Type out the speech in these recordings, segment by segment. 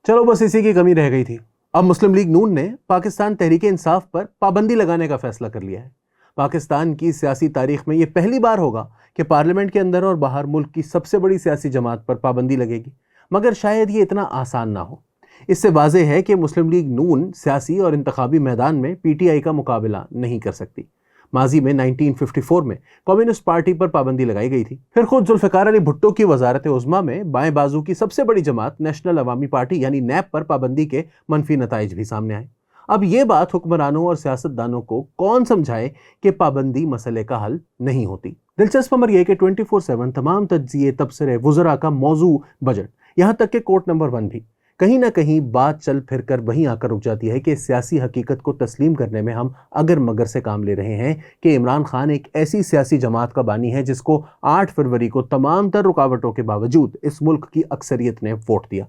चलो बस इसी की कमी रह गई थी। अब मुस्लिम लीग नून ने पाकिस्तान तहरीक इंसाफ पर पाबंदी लगाने का फैसला कर लिया है। पाकिस्तान की सियासी तारीख में यह पहली बार होगा कि पार्लियामेंट के अंदर और बाहर मुल्क की सबसे बड़ी सियासी जमात पर पाबंदी लगेगी, मगर शायद ये इतना आसान ना हो। इससे वाज़ेह है कि मुस्लिम लीग नून सियासी और इंतखाबी मैदान में पीटीआई का मुकाबला नहीं कर सकती। माजी में 1954 में कम्युनिस्ट पार्टी पर पाबंदी लगाई गई थी। फिर खुद जुल्फ़िकार अली भुट्टो की वजारत उज़्मा में बाएं बाजू की सबसे बड़ी जमात नेशनल अवामी पार्टी यानी नैप पर पाबंदी के मनफी नताइज भी सामने आए। अब ये बात हुक्मरानों और सियासतदानों को कौन समझाए कि पाबंदी मसले का हल नहीं होती। दिलचस्प अमर यह कि 24/7 तमाम तज्जिए तबसरे वुज़रा का मौजू बजट, यहाँ तक कि कोर्ट नंबर 1 भी, कहीं ना कहीं बात चल फिर कर वहीं आकर रुक जाती है कि सियासी हकीकत को तस्लीम करने में हम अगर मगर से काम ले रहे हैं कि इमरान खान एक ऐसी सियासी जमात का बानी है जिसको 8 फरवरी को तमाम तर रुकावटों के बावजूद इस मुल्क की अक्सरियत ने वोट दिया।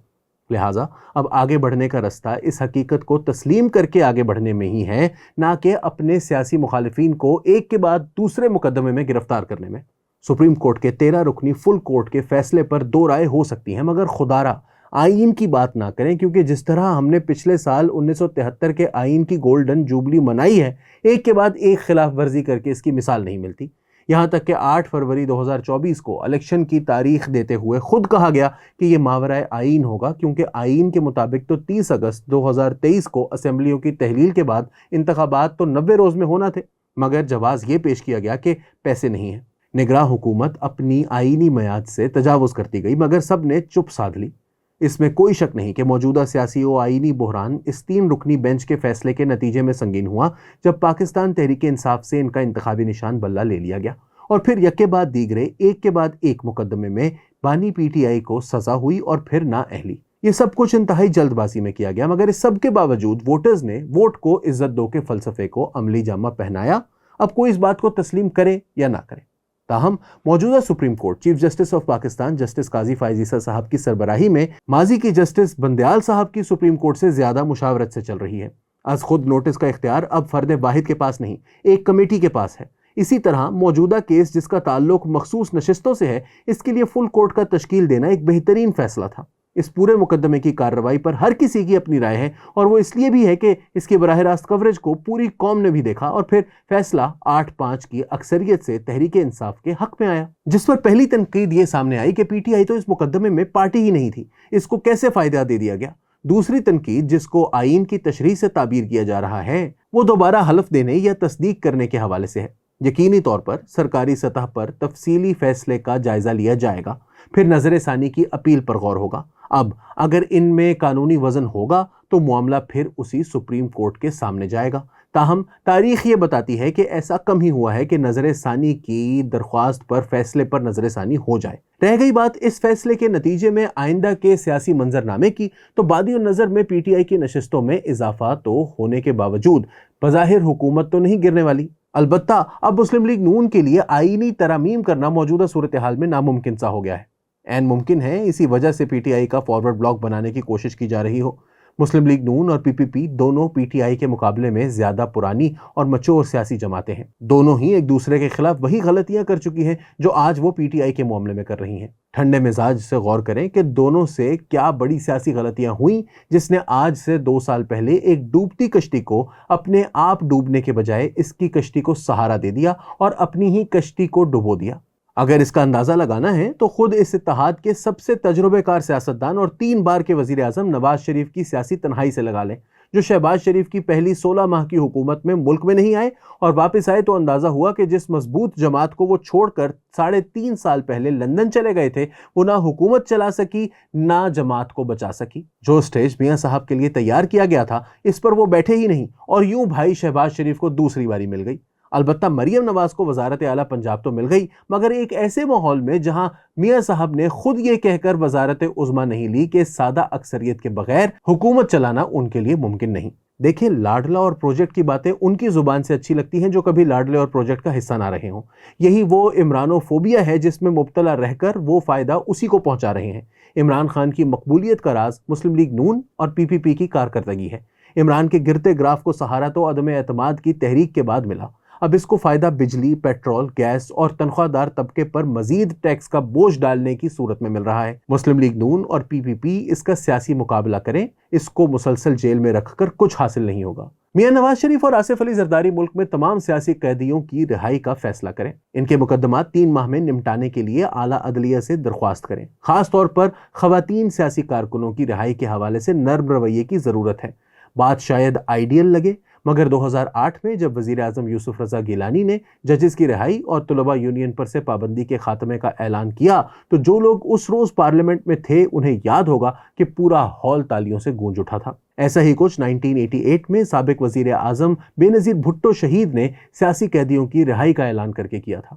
लिहाजा अब आगे बढ़ने का रास्ता इस हकीकत को तस्लीम करके आगे बढ़ने में ही है, ना कि अपने सियासी मुखालिफिन को एक के बाद दूसरे मुकदमे में गिरफ्तार करने में। सुप्रीम कोर्ट के 13 रुकनी फुल कोर्ट के फैसले पर 2 राय हो सकती हैं, मगर खुदारा आईन की बात ना करें, क्योंकि जिस तरह हमने पिछले साल 1973 के आईन की गोल्डन जुबली मनाई है, एक के बाद एक खिलाफ वर्जी करके इसकी मिसाल नहीं मिलती। यहाँ तक कि 8 फरवरी 2024 को इलेक्शन की तारीख देते हुए खुद कहा गया कि ये मावराए आईन होगा, क्योंकि आईन के मुताबिक तो 30 अगस्त 2023 को असेंबलियों की तहलील के बाद इंतखाबात तो 90 रोज में होना थे, मगर जवाब ये पेश किया गया कि पैसे नहीं है। निगरां हुकूमत अपनी आईनी मियाद से तजावुज़ करती गई, मगर सब ने चुप साध ली। इसमें कोई शक नहीं कि मौजूदा सियासी और आईनी बहरान इस 3 रुकनी बेंच के फैसले के नतीजे में संगीन हुआ, जब पाकिस्तान तहरीक इंसाफ से इनका इंतखाबी निशान बल्ला ले लिया गया और फिर यके बाद दीगरे एक के बाद एक मुकदमे में बानी पीटीआई को सजा हुई और फिर नाअहली। ये सब कुछ इंतहाई जल्दबाजी में किया गया, मगर इस सब के बावजूद वोटर्स ने वोट को इज्जत दो के फलसफे को अमली जामा पहनाया। अब कोई इस बात को तस्लीम करे या ना करे, ताहम मौजूदा supreme court chief justice of Pakistan justice Qazi Faez Isa साहब की सरबराही में माजी की जस्टिस बंदयाल साहब की सुप्रीम कोर्ट से ज्यादा मुशावरत से चल रही है। आज खुद नोटिस का इख्तियार अब फर्द वाहिद के पास नहीं, एक कमेटी के पास है। इसी तरह मौजूदा केस जिसका ताल्लुक मखसूस नशिस्तों से है, इसके लिए फुल कोर्ट का तश्कील देना एक बेहतरीन फैसला था। इस पूरे मुकदमे की कार्रवाई पर हर किसी की अपनी राय है, और वो इसलिए भी है कि इसके बराह रास्त कवरेज को पूरी कौम ने भी देखा और फिर फैसला 8-5 की अक्सरियत से तहरीक इंसाफ के हक में आया। जिस पर पहली तनकीद ये सामने आई कि पीटीआई तो इस मुकदमे में पार्टी ही नहीं थी, इसको कैसे फायदा दे दिया गया। दूसरी तनकीद जिसको आईन की तशरीह से ताबीर किया जा रहा है, वो दोबारा हलफ देने या तस्दीक करने के हवाले से है। यकीनी तौर पर सरकारी सतह पर तफसीली फैसले का जायजा लिया जाएगा, फिर नजर सानी की अपील पर गौर होगा। अब अगर इनमें कानूनी वजन होगा तो मामला फिर उसी सुप्रीम कोर्ट के सामने जाएगा। ताहम तारीख ये बताती है कि ऐसा कम ही हुआ है कि नजर सानी की दरख्वास्त पर फैसले पर नजर सानी हो जाए। रह गई बात इस फैसले के नतीजे में आइंदा के सियासी मंजरनामे की, तो बादी नजर में पीटीआई की नशिस्तों में इजाफा तो होने के बावजूद बज़ाहिर हुकूमत तो नहीं गिरने वाली। अलबत्ता अब मुस्लिम लीग नून के लिए आईनी तरमीम करना मौजूदा सूरत हाल में नामुमकिन सा हो गया है। ऐन मुमकिन है इसी वजह से पीटीआई का फॉरवर्ड ब्लॉक बनाने की कोशिश की जा रही हो। मुस्लिम लीग नून और पीपीपी दोनों पीटीआई के मुकाबले में ज्यादा पुरानी और मचोर सियासी जमातें हैं। दोनों ही एक दूसरे के खिलाफ वही गलतियां कर चुकी हैं जो आज वो पीटीआई के मामले में कर रही हैं। ठंडे मिजाज से गौर करें कि दोनों से क्या बड़ी सियासी गलतियां हुई जिसने आज से 2 साल पहले एक डूबती कश्ती को अपने आप डूबने के बजाय इसकी कश्ती को सहारा दे दिया और अपनी ही कश्ती को डुबो दिया। अगर इसका अंदाजा लगाना है तो खुद इस इत्तेहाद के सबसे तजुर्बेकार सियासतदान और 3 बार के वजीर आजम नवाज शरीफ की सियासी तन्हाई से लगा लें, जो शहबाज शरीफ की पहली 16 माह की हुकूमत में मुल्क में नहीं आए और वापस आए तो अंदाजा हुआ कि जिस मजबूत जमात को वो छोड़कर 3.5 साल पहले लंदन चले गए थे, वो ना हुकूमत चला सकी ना जमात को बचा सकी। जो स्टेज मियां साहब के लिए तैयार किया गया था, इस पर वो बैठे ही नहीं और यूं भाई शहबाज शरीफ को दूसरी बारी मिल गई। अलबत्ता मरियम नवाज को वजारत आला पंजाब तो मिल गई, मगर एक ऐसे माहौल में जहां मियां साहब ने खुद ये कहकर वजारत उज़्मा नहीं ली कि सादा अक्सरियत के बगैर हुकूमत चलाना उनके लिए मुमकिन नहीं। देखिए, लाडला और प्रोजेक्ट की बातें उनकी जुबान से अच्छी लगती हैं जो कभी लाडले और प्रोजेक्ट का हिस्सा ना रहे हों। यही वो इमरानोफोबिया है जिसमें मुब्तला रहकर वो फायदा उसी को पहुंचा रहे हैं। इमरान खान की मकबूलियत का राज मुस्लिम लीग नून और पीपीपी की कारकर्दगी है। इमरान के गिरते ग्राफ को सहारा तो अदम एतमाद की तहरीक के बाद मिला। اب اس کو فائدہ بجلی، پیٹرول، گیس اور تنخواہ دار طبقے پر مزید ٹیکس کا بوجھ ڈالنے کی صورت میں مل رہا ہے۔ مسلم لیگ نون اور پی پی پی اس کا سیاسی مقابلہ کریں، اس کو مسلسل جیل میں رکھ کر کچھ حاصل نہیں ہوگا۔ میاں نواز شریف اور آصف علی زرداری ملک میں تمام سیاسی قیدیوں کی رہائی کا فیصلہ کریں، ان کے مقدمات 3 ماہ میں نمٹانے کے لیے اعلیٰ عدلیہ سے درخواست کریں۔ خاص طور پر خواتین سیاسی کارکنوں کی رہائی کے حوالے سے نرم رویے کی ضرورت ہے۔ بات شاید آئیڈیل لگے، مگر 2008 میں جب وزیر اعظم یوسف رضا گیلانی نے ججز کی رہائی اور طلباء یونین پر سے پابندی کے خاتمے کا اعلان کیا تو جو لوگ اس روز پارلیمنٹ میں تھے انہیں یاد ہوگا کہ پورا ہال تالیوں سے گونج اٹھا تھا۔ ایسا ہی کچھ 1988 میں سابق وزیر اعظم بے نظیر بھٹو شہید نے سیاسی قیدیوں کی رہائی کا اعلان کر کے کیا تھا۔